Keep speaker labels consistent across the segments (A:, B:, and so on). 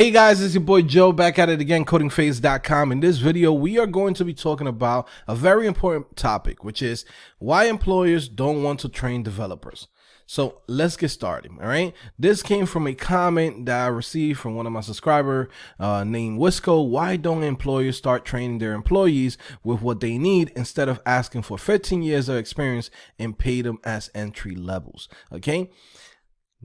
A: Hey guys, it's your boy Joe back at it again, CodingPhase.com. In this video, we are going to be talking about a very important topic, which is why employers don't want to train developers. So let's get started, all right? This came from a comment that I received from one of my subscribers named Wisco. Why don't employers start training their employees with what they need instead of asking for 15 years of experience and pay them as entry levels, okay?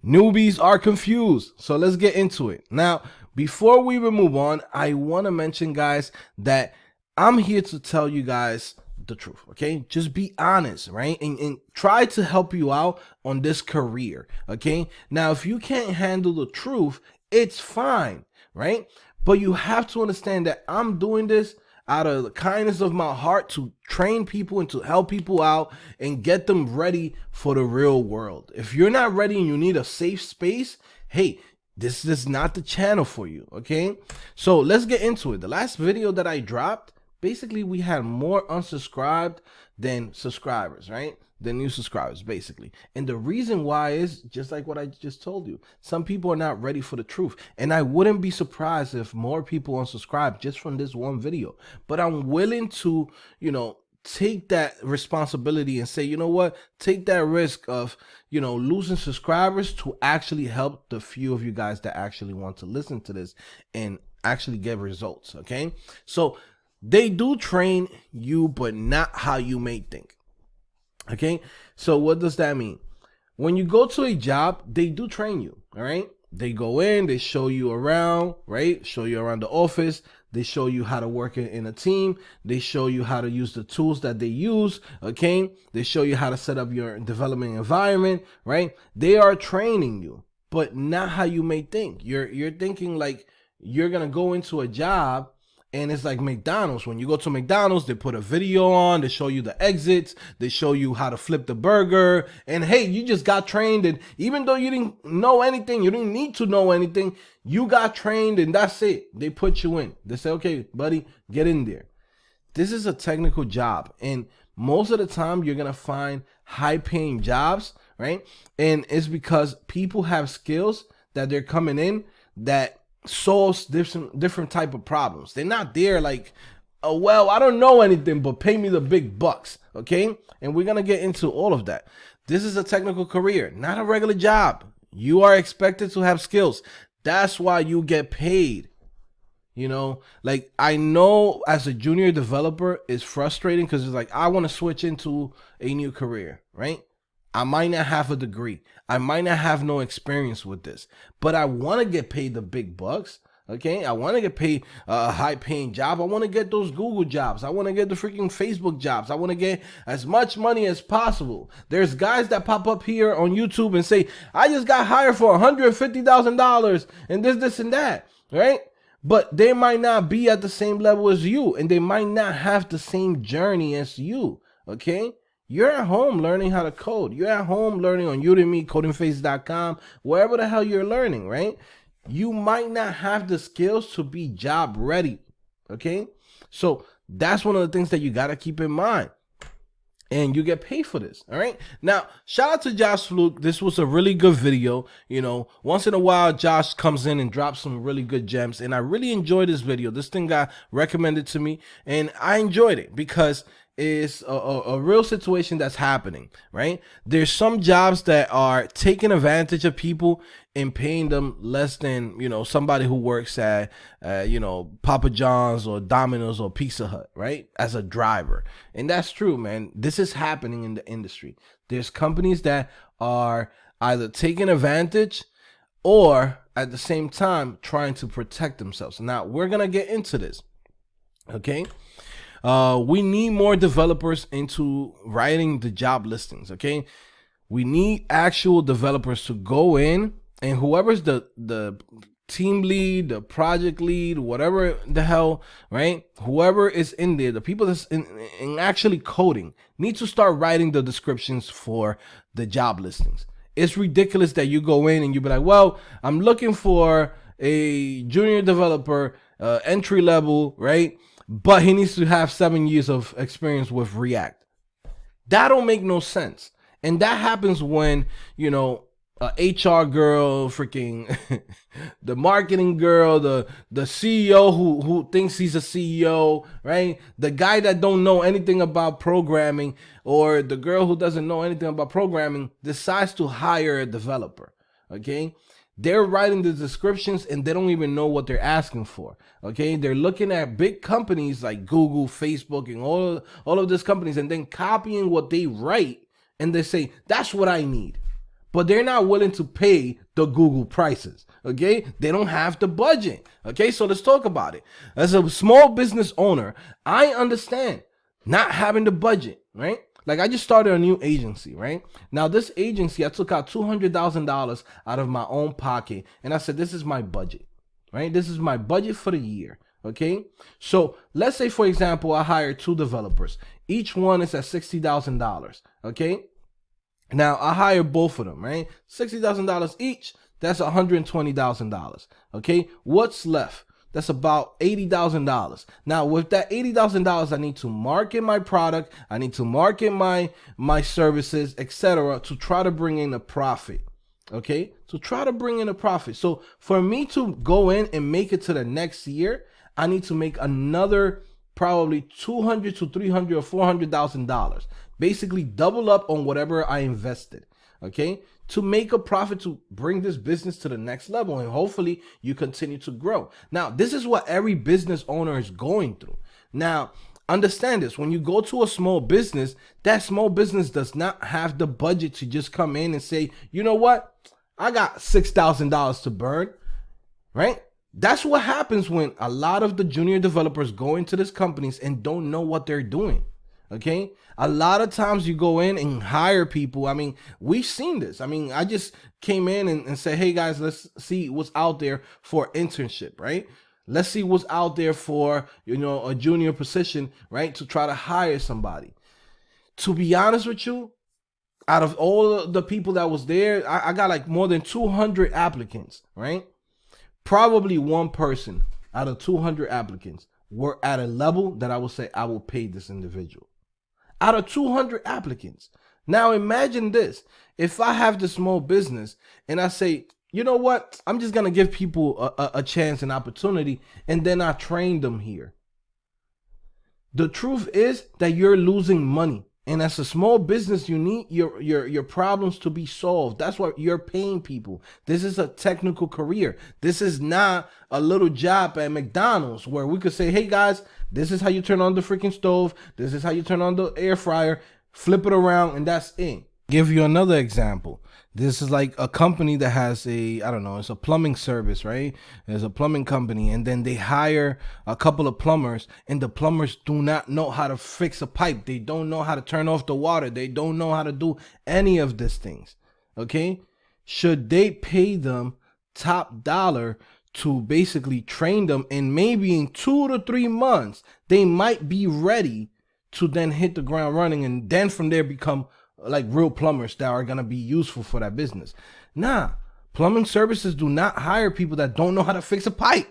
A: Newbies are confused, so let's get into it. Now, before we move on, I want to mention, guys, that I'm here to tell you guys the truth, okay? Just be honest, right? And try to help you out on this career, okay? Now, if you can't handle the truth, it's fine, right? But you have to understand that I'm doing this out of the kindness of my heart to train people and to help people out and get them ready for the real world. If you're not ready and you need a safe space, hey, this is not the channel for you, okay? So let's get into it. The last video that I dropped, basically we had more unsubscribed than subscribers, right? Than new subscribers, basically. And the reason why is just like what I just told you. Some people are not ready for the truth. And I wouldn't be surprised if more people unsubscribe just from this one video. But I'm willing to, take that responsibility and say, you know what, take that risk of, losing subscribers to actually help the few of you guys that actually want to listen to this and actually get results, okay? So they do train you, but not how you may think, okay? So what does that mean? When you go to a job, they do train you, all right? They go in, they show you around, right? Show you around the office. They show you how to work in a team. They show you how to use the tools that they use, okay? They show you how to set up your development environment, right? They are training you, but not how you may think. You're thinking like you're going to go into a job and it's like McDonald's. When you go to McDonald's, they put a video on, they show you the exits, they show you how to flip the burger, and hey, you just got trained, and even though you didn't know anything, you didn't need to know anything, you got trained and that's it. They put you in. They say, okay, buddy, get in there. This is a technical job, and most of the time you're going to find high-paying jobs, right? And it's because people have skills that they're coming in that solves different type of problems. They're not there like, oh, well, I don't know anything, but pay me the big bucks, okay? And we're going to get into all of that. This is a technical career, not a regular job. You are expected to have skills. That's why you get paid. Like I know as a junior developer, it's frustrating because it's like, I want to switch into a new career, right? I might not have a degree. I might not have no experience with this, but I want to get paid the big bucks. Okay. I want to get paid a high paying job. I want to get those Google jobs. I want to get the freaking Facebook jobs. I want to get as much money as possible. There's guys that pop up here on YouTube and say, I just got hired for $150,000 and this and that. Right. But they might not be at the same level as you, and they might not have the same journey as you. Okay. You're at home learning how to code. You're at home learning on UDEMY, CodingPhase.com, wherever the hell you're learning, right? You might not have the skills to be job ready, okay? So that's one of the things that you got to keep in mind. And you get paid for this, all right? Now, shout out to Josh Fluke. This was a really good video. Once in a while, Josh comes in and drops some really good gems. And I really enjoyed this video. This thing got recommended to me, and I enjoyed it because it's a real situation that's happening, right? There's some jobs that are taking advantage of people and paying them less than, somebody who works at, Papa John's or Domino's or Pizza Hut, right? As a driver. And that's true, man. This is happening in the industry. There's companies that are either taking advantage or at the same time trying to protect themselves. Now, we're going to get into this, okay? We need more developers into writing the job listings, okay? We need actual developers to go in, and whoever's the team lead, the project lead, whatever the hell, right? Whoever is in there, the people that's in actually coding need to start writing the descriptions for the job listings. It's ridiculous that you go in and you be like, well, I'm looking for a junior developer, entry level, right? But he needs to have 7 years of experience with React. That don't make no sense. And that happens when, HR girl, freaking the marketing girl, the CEO who thinks he's a CEO, right? The guy that don't know anything about programming, or the girl who doesn't know anything about programming decides to hire a developer. Okay, they're writing the descriptions and they don't even know what they're asking for. Okay, they're looking at big companies like Google, Facebook, and all of these companies, and then copying what they write, and they say that's what I need. But they're not willing to pay the Google prices, okay? They don't have the budget, okay? So let's talk about it. As a small business owner, I understand not having the budget, right? Like, I just started a new agency, right? Now, this agency, I took out $200,000 out of my own pocket, and I said, this is my budget, right? This is my budget for the year, okay? So let's say, for example, I hired 2 developers. Each one is at $60,000, okay? Now, I hire both of them, right? $60,000 each, that's $120,000, okay? What's left? That's about $80,000. Now, with that $80,000, I need to market my product, I need to market my services, etc., to try to bring in a profit, okay? To try to bring in a profit. So, for me to go in and make it to the next year, I need to make another probably $200,000 to $300,000 or $400,000. Basically double up on whatever I invested, okay, to make a profit, to bring this business to the next level, and hopefully you continue to grow. Now, this is what every business owner is going through. Now, understand this: when you go to a small business, that small business does not have the budget to just come in and say, you know what, I got $6,000 to burn, right? That's what happens when a lot of the junior developers go into these companies and don't know what they're doing. Okay, a lot of times you go in and hire people. I mean, we've seen this. I mean, I just came in and said, hey guys, let's see what's out there for internship, right? Let's see what's out there for, you know, a junior position, right? To try to hire somebody. To be honest with you, out of all the people that was there, I got like more than 200 applicants, right? Probably one person out of 200 applicants were at a level that I would say I will pay this individual. Out of 200 applicants. Now imagine this: if I have the small business and I say, you know what, I'm just gonna give people a chance, an opportunity, and then I train them here. The truth is that you're losing money. And as a small business, you need your problems to be solved. That's why you're paying people. This is a technical career. This is not a little job at McDonald's where we could say, hey guys, this is how you turn on the freaking stove. This is how you turn on the air fryer. Flip it around and that's it. Give you another example. This is like a company that has a, I don't know, it's a plumbing service, right? There's a plumbing company, and then they hire a couple of plumbers, and the plumbers do not know how to fix a pipe. They don't know how to turn off the water. They don't know how to do any of these things, okay? Should they pay them top dollar to basically train them, and maybe in 2 to 3 months, they might be ready to then hit the ground running, and then from there become like real plumbers that are going to be useful for that business? Nah, plumbing services do not hire people that don't know how to fix a pipe.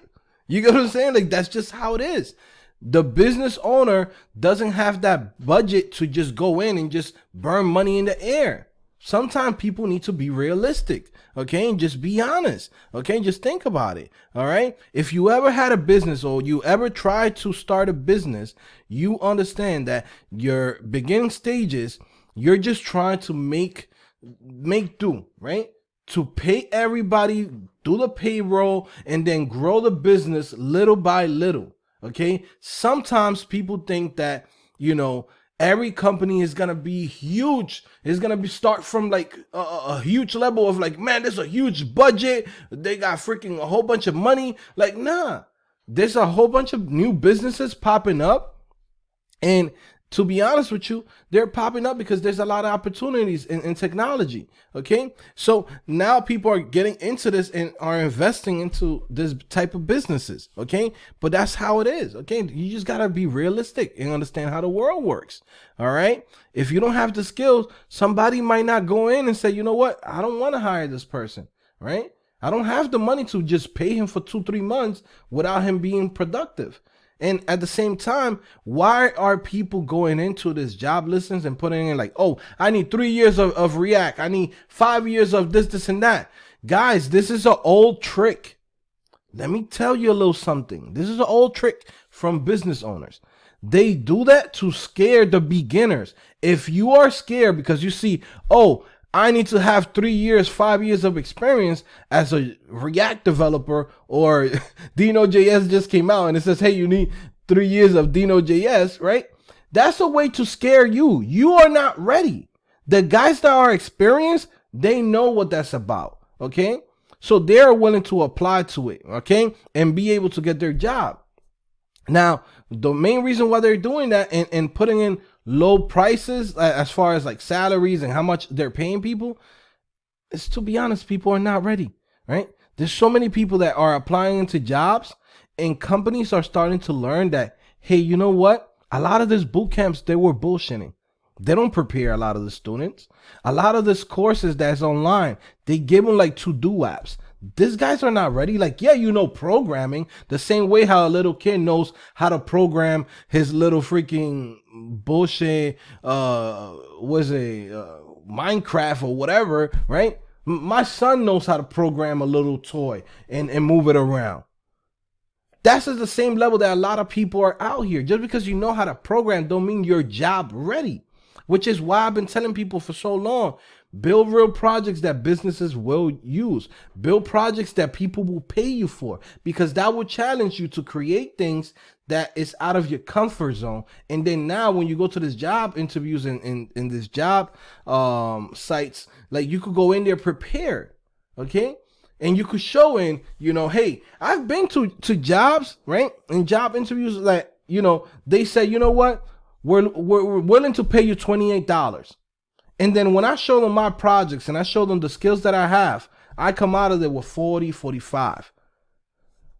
A: You get what I'm saying? Like, that's just how it is. The business owner doesn't have that budget to just go in and just burn money in the air. Sometimes people need to be realistic, okay, and just be honest, okay, just think about it, all right? If you ever had a business or you ever tried to start a business, you understand that your beginning stages, you're just trying to make do, right? To pay everybody, do the payroll, and then grow the business little by little, okay? Sometimes people think that, you know, every company is gonna be huge. It's gonna be start from like a huge level of like, man, there's a huge budget. They got freaking a whole bunch of money. Like, nah, there's a whole bunch of new businesses popping up, and to be honest with you, they're popping up because there's a lot of opportunities in technology, okay? So now people are getting into this and are investing into this type of businesses, okay? But that's how it is, okay? You just got to be realistic and understand how the world works, all right? If you don't have the skills, somebody might not go in and say, you know what, I don't want to hire this person, right? I don't have the money to just pay him for 2-3 months without him being productive. And at the same time, why are people going into this job listings and putting in like, oh, I need 3 years of React. I need 5 years of this, and that. Guys, this is an old trick. Let me tell you a little something. This is an old trick from business owners. They do that to scare the beginners. If you are scared because you see, oh, I need to have 3 years, 5 years of experience as a React developer, or Dino.js just came out and it says, hey, you need 3 years of Dino.js, right? That's a way to scare you. You are not ready. The guys that are experienced, they know what that's about, okay? So they're willing to apply to it, okay? And be able to get their job. Now, the main reason why they're doing that and putting in low prices as far as like salaries and how much they're paying people is, to be honest, people are not ready, right? There's so many people that are applying into jobs, and companies are starting to learn that, hey, you know what? A lot of these boot camps, they were bullshitting. They don't prepare a lot of the students. A lot of these courses that's online, they give them like to-do apps. These guys are not ready. Like, yeah, you know programming the same way how a little kid knows how to program his little freaking bullshit, Minecraft or whatever, right? My son knows how to program a little toy and move it around. That's at the same level that a lot of people are out here. Just because you know how to program don't mean you're job ready, which is why I've been telling people for so long. Build real projects that businesses will use. Build projects that people will pay you for, because that will challenge you to create things that is out of your comfort zone. And then now when you go to this job interviews in this job sites, like you could go in there prepared, okay? And you could show in, you know, hey, I've been to jobs, right? In job interviews, like, you know, they say, you know what? We're willing to pay you $28. And then when I show them my projects and I show them the skills that I have, I come out of there with 40, 45.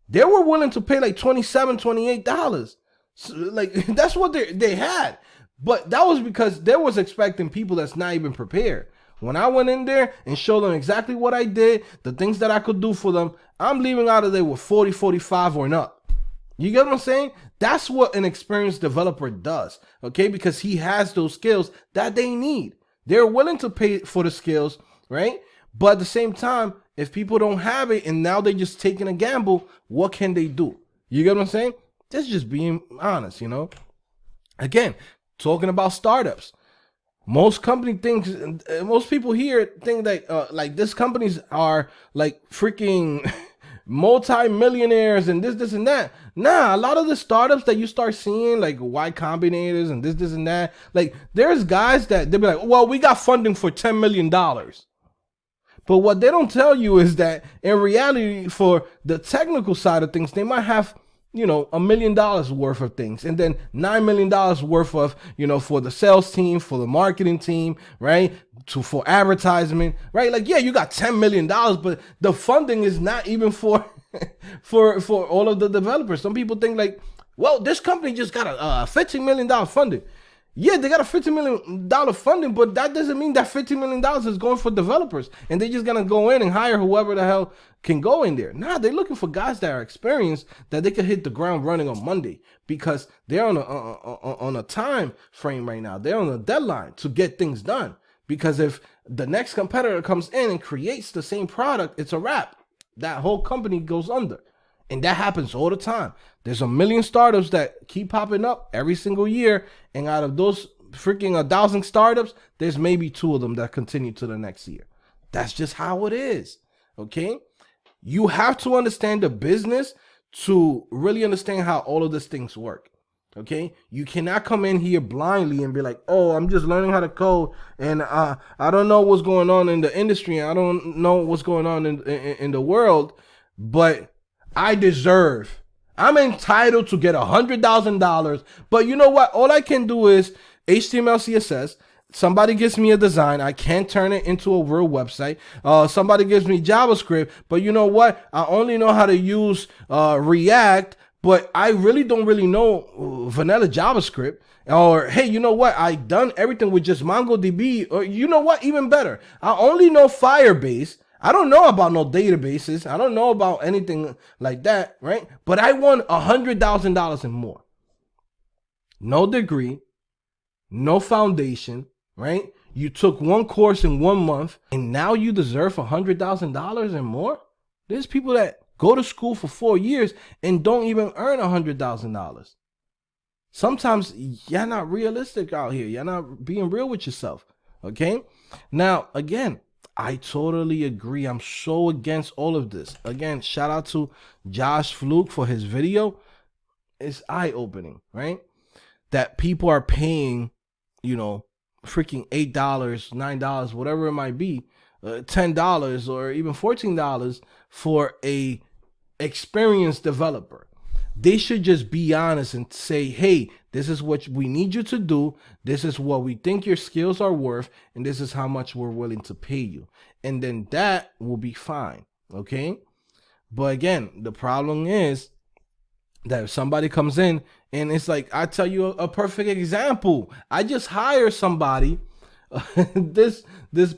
A: They were willing to pay like $27, $28. So, like, that's what they had. But that was because they was expecting people that's not even prepared. When I went in there and showed them exactly what I did, the things that I could do for them, I'm leaving out of there with 40, 45 or up. You get what I'm saying? That's what an experienced developer does, okay? Because he has those skills that they need. They're willing to pay for the skills, right? But at the same time, if people don't have it and now they're just taking a gamble, what can they do? You get what I'm saying? That's just being honest, you know? Again, talking about startups. Most people here think that like these companies are like freaking multi-millionaires and this and that. Nah, a lot of the startups that you start seeing, like Y Combinators and this and that, like there's guys that they'll be like, well, we got funding for $10 million. But what they don't tell you is that in reality, for the technical side of things, they might have, you know, $1 million worth of things, and then $9 million worth of, you know, for the sales team, for the marketing team, right? For advertisement, right? Like, yeah, you got $10 million, but the funding is not even for for all of the developers. Some people think like, well, this company just got a $15 million funding. Yeah, they got a $50 million funding, but that doesn't mean that $50 million is going for developers and they're just gonna go in and hire whoever the hell can go in there. Nah, they're looking for guys that are experienced, that they can hit the ground running on Monday, because they're on a time frame right now. They're on a deadline to get things done. Because if the next competitor comes in and creates the same product, it's a wrap. That whole company goes under. And that happens all the time. There's a million startups that keep popping up every single year. And out of those freaking 1,000 startups, there's maybe 2 of them that continue to the next year. That's just how it is. Okay? You have to understand the business to really understand how all of these things work. Okay? You cannot come in here blindly and be like, oh, I'm just learning how to code, and I don't know what's going on in the industry. I don't know what's going on in the world, but I'm entitled to get $100,000. But you know what? All I can do is HTML, CSS. Somebody gives me a design. I can't turn it into a real website. Somebody gives me JavaScript. But you know what? I only know how to use React, but I really don't know vanilla JavaScript. Or, hey, you know what? I done everything with just MongoDB. Or you know what? Even better. I only know Firebase. I don't know about no databases. I don't know about anything like that, right? But I want $100,000 and more. No degree, no foundation, right? You took one course in 1 month and now you deserve $100,000 and more? There's people that go to school for 4 years and don't even earn $100,000. Sometimes you're not realistic out here. You're not being real with yourself, okay? Now, again, I totally agree. I'm so against all of this. Again, shout out to Josh Fluke for his video. It's eye-opening, right? That people are paying, you know, freaking $8, $9, whatever it might be, $10 or even $14 for a experienced developer. They should just be honest and say, hey, this is what we need you to do. This is what we think your skills are worth. And this is how much we're willing to pay you. And then that will be fine. Okay. But again, the problem is that if somebody comes in and it's like, I tell you a perfect example. I just hired somebody this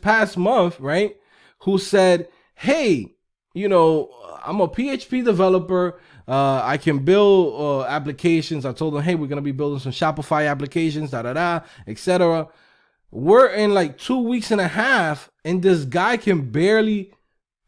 A: past month, right? Who said, hey, you know, I'm a PHP developer. I can build applications. I told them, hey, we're going to be building some Shopify applications, etc. We're in like 2 weeks and a half, and this guy can barely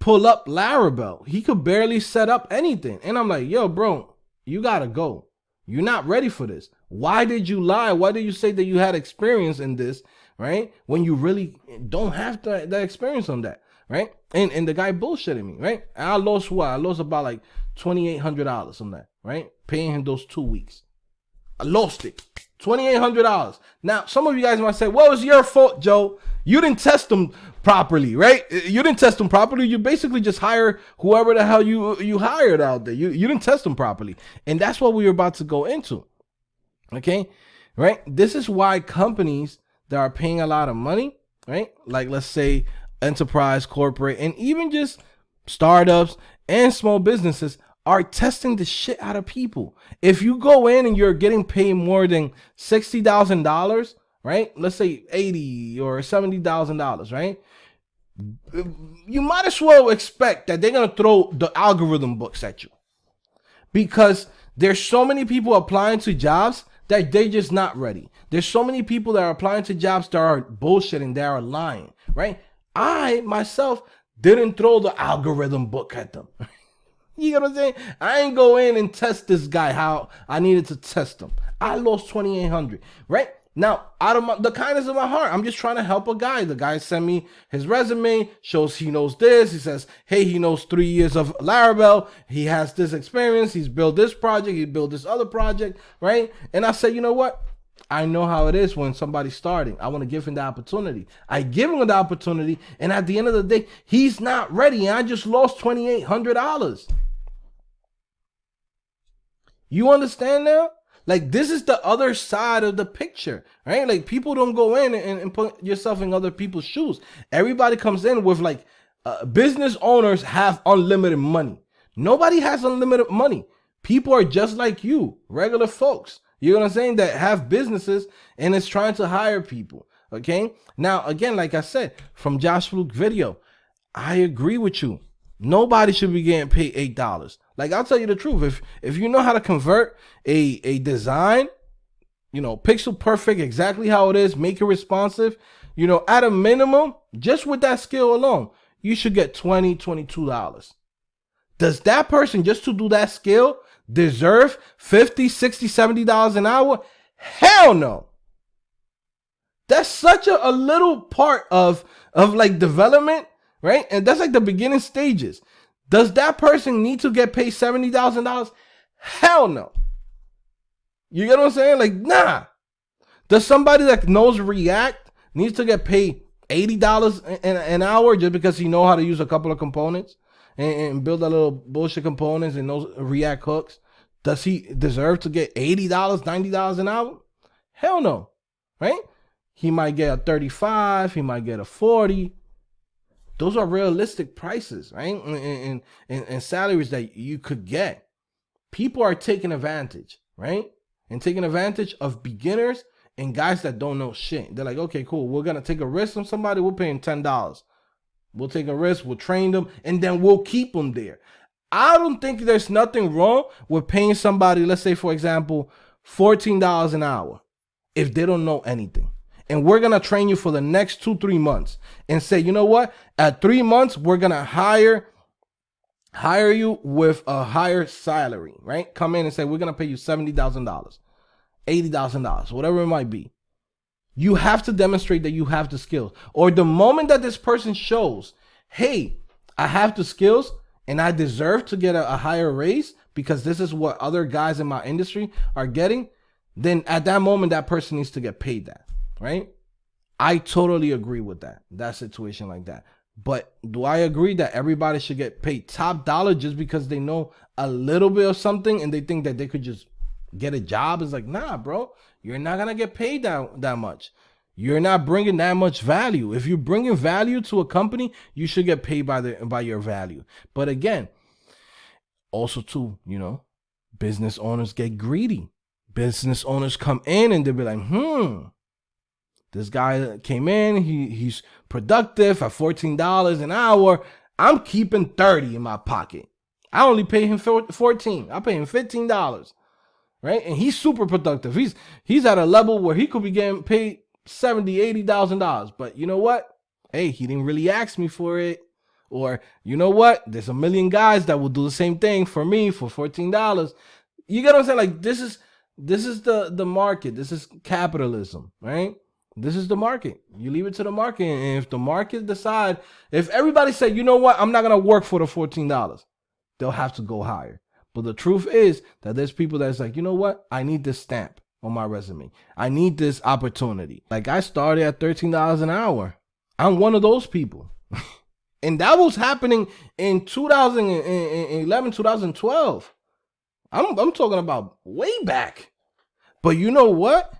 A: pull up Laravel. He could barely set up anything. And I'm like, yo, bro, you got to go. You're not ready for this. Why did you lie? Why did you say that you had experience in this, right? When you really don't have that experience on that, right? And the guy bullshitted me, right? And I lost what? I lost about like $2,800 on that, right? Paying him those 2 weeks. I lost it. $2,800. Now, some of you guys might say, well, it's your fault, Joe. You didn't test them properly, right? You didn't test them properly. You basically just hire whoever the hell you hired out there. You didn't test them properly. And that's what we were about to go into. Okay? Right? This is why companies that are paying a lot of money, right? Like, let's say enterprise, corporate, and even just startups and small businesses are testing the shit out of people. If you go in and you're getting paid more than $60,000, right? Let's say $80,000 or $70,000, right? You might as well expect that they're gonna throw the algorithm books at you, because there's so many people applying to jobs that they're just not ready. There's so many people that are applying to jobs that are bullshitting, that are lying, right? I myself didn't throw the algorithm book at them. You know what I'm saying? I ain't go in and test this guy how I needed to test him. I lost $2,800, right? Now, out of the kindness of my heart, I'm just trying to help a guy. The guy sent me his resume, shows he knows this. He says, hey, he knows 3 years of Laravel. He has this experience. He's built this project. He built this other project, right? And I said, you know what? I know how it is when somebody's starting. I want to give him the opportunity. I give him the opportunity, and at the end of the day, he's not ready, and I just lost $2,800. You understand now? Like, this is the other side of the picture, right? Like, people don't go in and put yourself in other people's shoes. Everybody comes in with like, business owners have unlimited money. Nobody has unlimited money. People are just like you, regular folks. You know what I'm saying? That have businesses and is trying to hire people. Okay. Now, again, like I said, from Josh Fluke video, I agree with you. Nobody should be getting paid $8. Like, I'll tell you the truth. If you know how to convert a design, you know, pixel perfect, exactly how it is, make it responsive, you know, at a minimum, just with that skill alone, you should get $20, $22. Does that person, just to do that skill, deserve $50, $60, $70 an hour? Hell no. That's such a little part of like development, right? And that's like the beginning stages. Does that person need to get paid $70,000? Hell no. You get what I'm saying? Like, nah. Does somebody that knows React needs to get paid $80 an hour just because he know how to use a couple of components and build a little bullshit components and those React hooks? Does he deserve to get $80, $90 an hour? Hell no. Right? He might get a 35, he might get a 40. Those are realistic prices, right? And salaries that you could get. People are taking advantage, right? And taking advantage of beginners and guys that don't know shit. They're like, okay, cool. We're going to take a risk on somebody. We're paying $10. We'll take a risk, we'll train them, and then we'll keep them there. I don't think there's nothing wrong with paying somebody, let's say, for example, $14 an hour if they don't know anything. And we're going to train you for the next 2-3 months and say, you know what? At 3 months, we're going to hire you with a higher salary, right? Come in and say, we're going to pay you $70,000, $80,000, whatever it might be. You have to demonstrate that you have the skills. Or the moment that this person shows, hey, I have the skills and I deserve to get a higher raise because this is what other guys in my industry are getting, then at that moment, that person needs to get paid that, right? I totally agree with that situation like that. But do I agree that everybody should get paid top dollar just because they know a little bit of something and they think that they could just get a job? It's like, nah, bro, you're not going to get paid that much. You're not bringing that much value. If you're bringing value to a company, you should get paid by your value. But again, also too, you know, business owners get greedy. Business owners come in and they'll be like, this guy came in, he's productive at $14 an hour. I'm keeping 30 in my pocket. I only pay him 14. I pay him $15, right? And he's super productive. He's at a level where he could be getting paid $70,000, $80,000. But you know what? Hey, he didn't really ask me for it. Or you know what? There's a million guys that will do the same thing for me for $14. You get what I'm saying? Like this is the market. This is capitalism, right? This is the market. You leave it to the market. And if the market decide, if everybody say, you know what, I'm not going to work for the $14, they'll have to go higher. But the truth is that there's people that's like, you know what, I need this stamp on my resume. I need this opportunity. Like I started at $13 an hour. I'm one of those people. And that was happening in 2011, 2012. I'm talking about way back. But you know what?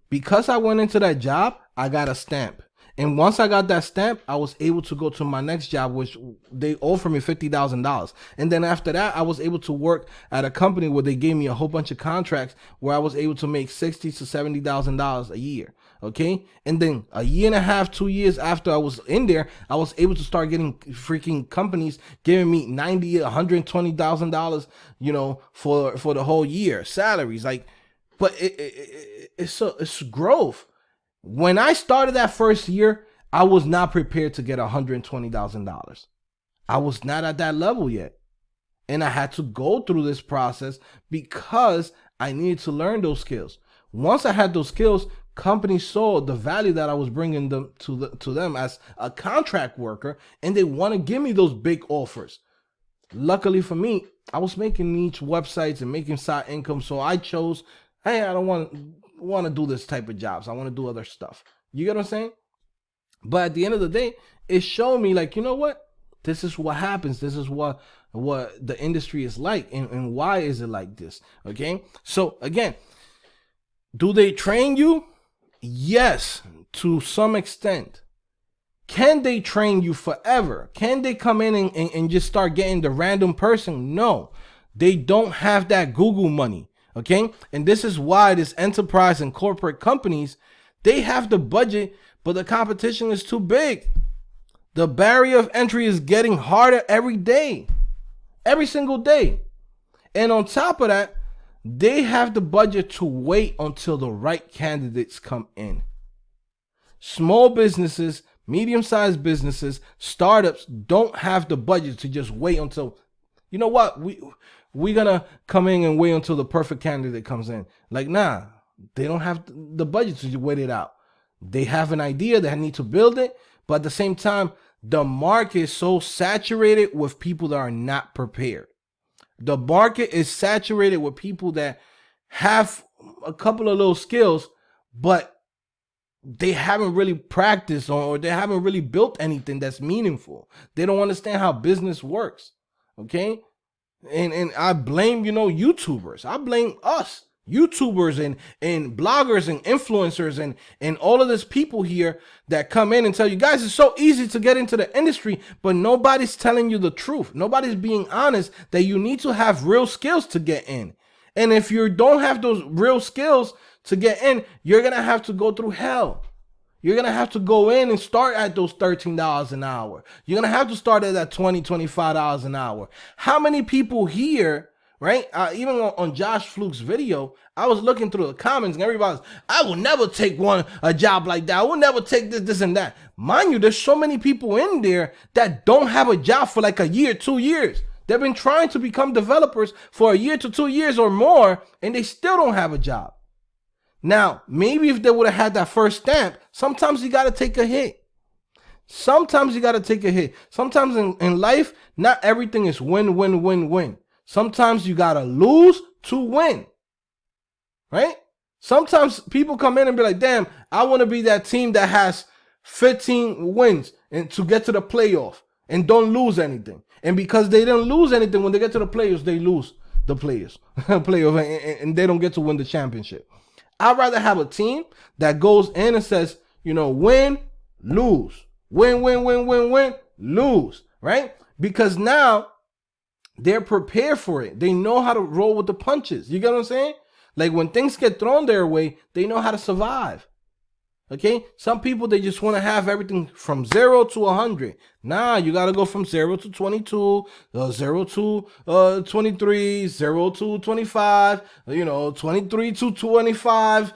A: Because I went into that job, I got a stamp. And once I got that stamp, I was able to go to my next job, which they offered me $50,000. And then after that, I was able to work at a company where they gave me a whole bunch of contracts where I was able to make $60,000 to $70,000 a year. Okay. And then a year and a half, 2 years after I was in there, I was able to start getting freaking companies giving me $90,000, $120,000, you know, for the whole year salaries. Like, but it's growth. When I started that first year, I was not prepared to get $120,000. I was not at that level yet. And I had to go through this process because I needed to learn those skills. Once I had those skills, companies saw the value that I was bringing them to them as a contract worker, and they want to give me those big offers. Luckily for me, I was making niche websites and making side income, so I chose, hey, I don't want to do this type of jobs. I want to do other stuff. You get what I'm saying? But at the end of the day, it showed me like, you know what? This is what happens. This is what the industry is like, and why is it like this? Okay. So again, do they train you? Yes, to some extent. Can they train you forever? Can they come in and just start getting the random person? No, they don't have that Google money. Okay. And this is why this enterprise and corporate companies, they have the budget, but the competition is too big. The barrier of entry is getting harder every day, every single day. And on top of that, they have the budget to wait until the right candidates come in. Small businesses, medium-sized businesses, startups don't have the budget to just wait until, you know what, we're going to come in and wait until the perfect candidate comes in. Like, nah, they don't have the budget to wait it out. They have an idea, they need to build it, but at the same time, the market is so saturated with people that are not prepared. The market is saturated with people that have a couple of little skills, but they haven't really practiced or they haven't really built anything that's meaningful. They don't understand how business works. Okay. And I blame, YouTubers. I blame us, YouTubers and bloggers and influencers and all of these people here that come in and tell you guys it's so easy to get into the industry, but nobody's telling you the truth. Nobody's being honest that you need to have real skills to get in. And if you don't have those real skills to get in, you're going to have to go through hell. You're going to have to go in and start at those $13 an hour. You're going to have to start at that $20, $25 an hour. How many people here, right? Even on Josh Fluke's video, I was looking through the comments and everybody's, I will never take a job like that. I will never take this and that. Mind you, there's so many people in there that don't have a job for like a year, 2 years. They've been trying to become developers for a year to 2 years or more, and they still don't have a job. Now, maybe if they would have had that first stamp, sometimes you got to take a hit. Sometimes you got to take a hit. Sometimes in life, not everything is win, win, win, win. Sometimes you got to lose to win, right? Sometimes people come in and be like, damn, I want to be that team that has 15 wins and to get to the playoff and don't lose anything. And because they didn't lose anything, when they get to the playoffs, they lose the playoff and they don't get to win the championship. I'd rather have a team that goes in and says, win, lose. Win, win, win, win, win, lose, right? Because now they're prepared for it. They know how to roll with the punches. You get what I'm saying? Like when things get thrown their way, they know how to survive. Okay, some people, they just want to have everything from 0 to 100. Nah, you got to go from 0 to 22, 0 to 23, 0 to 25, 23 to 25,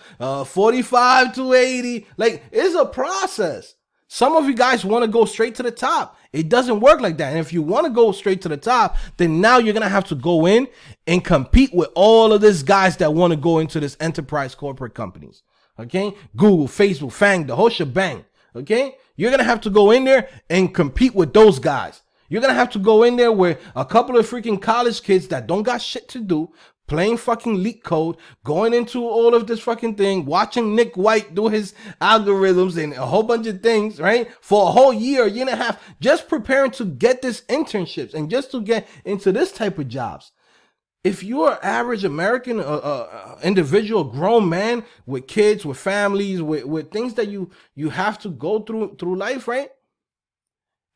A: 45 to 80. Like, it's a process. Some of you guys want to go straight to the top. It doesn't work like that. And if you want to go straight to the top, then now you're going to have to go in and compete with all of these guys that want to go into this enterprise corporate companies. Okay, Google, Facebook, FANG, the whole shebang. Okay, you're gonna have to go in there and compete with those guys. You're gonna have to go in there with a couple of freaking college kids that don't got shit to do, playing fucking leak code, going into all of this fucking thing, watching Nick White do his algorithms and a whole bunch of things, right? For a whole year and a half, just preparing to get this internships and just to get into this type of jobs. If you're an average American individual, grown man with kids, with families, with things that you have to go through life, right?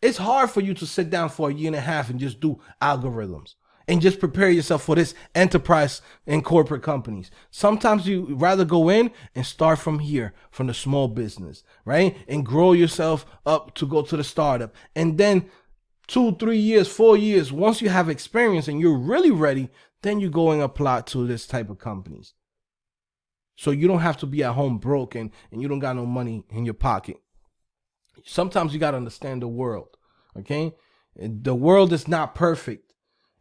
A: It's hard for you to sit down for a year and a half and just do algorithms and just prepare yourself for this enterprise and corporate companies. Sometimes you rather go in and start from here, from the small business, right? And grow yourself up to go to the startup. And then 2, 3 years, 4 years, once you have experience and you're really ready, then you go and apply to this type of companies. So you don't have to be at home broke and you don't got no money in your pocket. Sometimes you got to understand the world, okay? The world is not perfect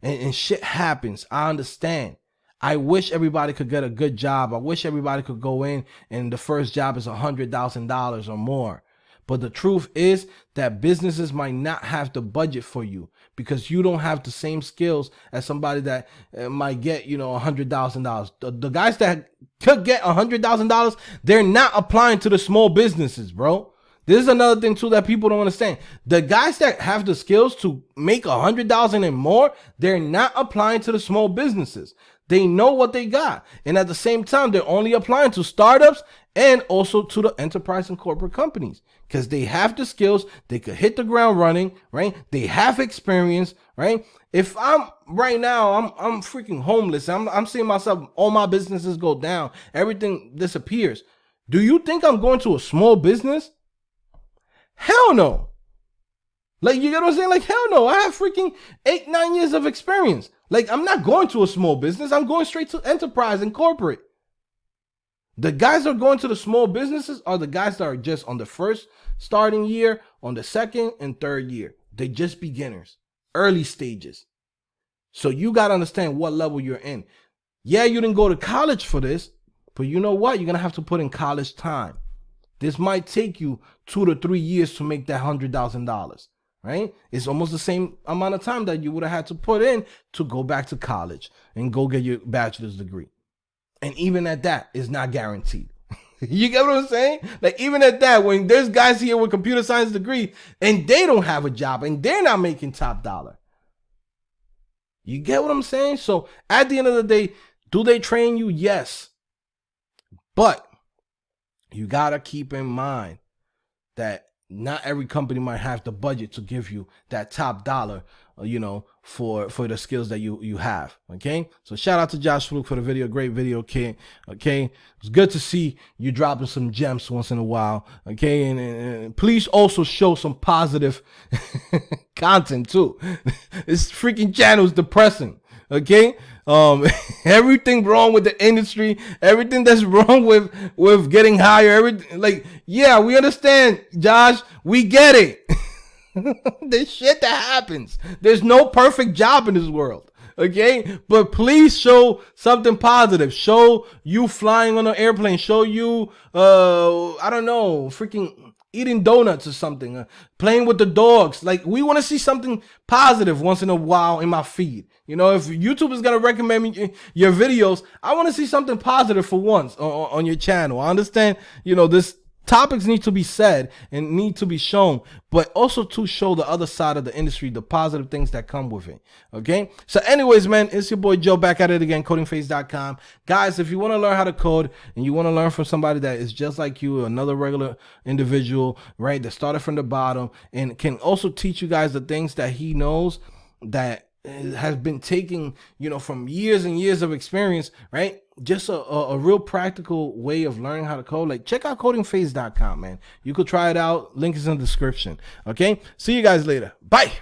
A: and shit happens. I understand. I wish everybody could get a good job. I wish everybody could go in and the first job is $100,000 or more. But the truth is that businesses might not have the budget for you because you don't have the same skills as somebody that might get, $100,000. The guys that could get $100,000, they're not applying to the small businesses, bro. This is another thing too that people don't understand. The guys that have the skills to make $100,000 and more, they're not applying to the small businesses. They know what they got. And at the same time, they're only applying to startups and also to the enterprise and corporate companies because they have the skills. They could hit the ground running, right? They have experience, right? If I'm right now, I'm freaking homeless. I'm seeing myself, all my businesses go down. Everything disappears. Do you think I'm going to a small business? Hell no. Like, you get what I'm saying? Like, hell no. I have freaking 8-9 years of experience. Like, I'm not going to a small business. I'm going straight to enterprise and corporate. The guys that are going to the small businesses are the guys that are just on the first starting year, on the second and third year. They're just beginners, early stages. So you got to understand what level you're in. Yeah, you didn't go to college for this, but you know what? You're going to have to put in college time. This might take you 2 to 3 years to make that $100,000, right? It's almost the same amount of time that you would have had to put in to go back to college and go get your bachelor's degree. And even at that, it's not guaranteed. You get what I'm saying? Like, even at that, when there's guys here with computer science degree and they don't have a job and they're not making top dollar. You get what I'm saying? So at the end of the day, do they train you? Yes. But you got to keep in mind that not every company might have the budget to give you that top dollar you know, for the skills that you have. Okay, so shout out to Josh Fluke for the video. Great video, kid. Okay, it's good to see you dropping some gems once in a while. Okay, and please also show some positive content too. This freaking channel is depressing. Okay, everything wrong with the industry, everything that's wrong with getting higher, everything, like, yeah, we understand, Josh, we get it. There's shit that happens. There's no perfect job in this world. Okay, but please show something positive. Show you flying on an airplane. Show you I don't know, freaking eating donuts or something, playing with the dogs. Like, we want to see something positive once in a while in my feed. You know, if YouTube is going to recommend me your videos, I want to see something positive for once on your channel. I understand, you know, this topics need to be said and need to be shown, but also to show the other side of the industry, the positive things that come with it. Okay, so anyways, man, it's your boy Joe back at it again, CodingPhase.com. Guys, if you want to learn how to code and you want to learn from somebody that is just like you, another regular individual, right, that started from the bottom and can also teach you guys the things that he knows, that has been taking, you know, from years and years of experience, right? Just a real practical way of learning how to code. Like, check out CodingPhase.com, man. You could try it out. Link is in the description. Okay, see you guys later. Bye.